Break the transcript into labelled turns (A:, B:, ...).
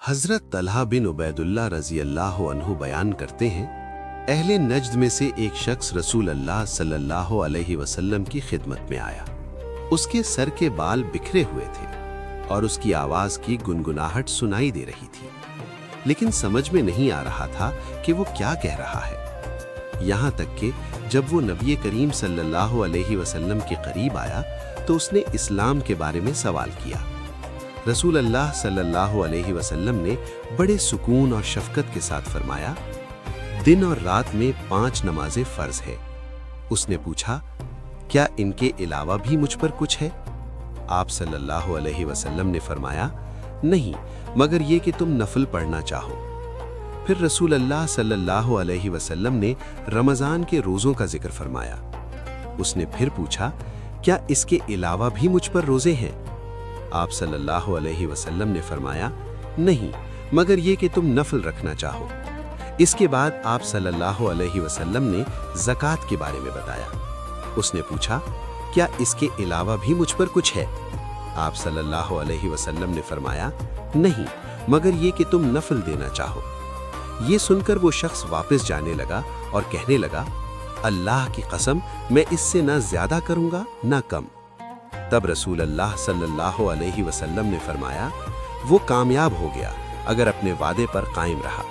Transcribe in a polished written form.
A: हज़रत तलहा बिन उबैदुल्लाह रज़ी अल्लाह अन्हु बयान करते हैं, अहले नज्द में से एक शख्स रसूल अल्लाह सल्लल्लाहु अलैहि वसल्लम की खिदमत में आया। उसके सर के बाल बिखरे हुए थे और उसकी आवाज़ की गुनगुनाहट सुनाई दे रही थी, लेकिन समझ में नहीं आ रहा था कि वो क्या कह रहा है। यहाँ तक कि जब वो नबी करीम सल्लल्लाहु अलैहि वसल्लम के करीब आया तो उसने इस्लाम के बारे में सवाल किया। रसूल अल्लाह सल्लल्लाहु अलैहि वसल्लम ने बड़े सुकून और शफकत के साथ फरमाया, दिन और रात में 5 नमाजें फ़र्ज है। उसने पूछा, क्या इनके अलावा भी मुझ पर कुछ है? आप सल्लल्लाहु अलैहि वसल्लम ने फरमाया, नहीं, मगर ये कि तुम नफल पढ़ना चाहो। फिर रसूल अल्लाह सल्लल्लाहु अलैहि वसल्लम ने रमज़ान के रोज़ों का जिक्र फरमाया। उसने फिर पूछा, क्या इसके अलावा भी मुझ पर रोज़े हैं? आप सल्लल्लाहु अलैहि वसल्लम ने फरमाया, नहीं, मगर ये कि तुम नफल रखना चाहो। इसके बाद आप सल्लल्लाहु अलैहि वसल्लम ने ज़कात के बारे में बताया। उसने पूछा, क्या इसके अलावा भी मुझ पर कुछ है? आप सल्लल्लाहु अलैहि वसल्लम ने फरमाया, नहीं, मगर ये कि तुम नफल देना चाहो। ये सुनकर वो शख्स वापस जाने लगा और कहने लगा, अल्लाह की कसम, मैं इससे ना ज्यादा करूंगा ना कम। तब रसूल अल्लाह सल्लल्लाहु अलैहि वसल्लम ने फरमाया, वो कामयाब हो गया अगर अपने वादे पर कायम रहा।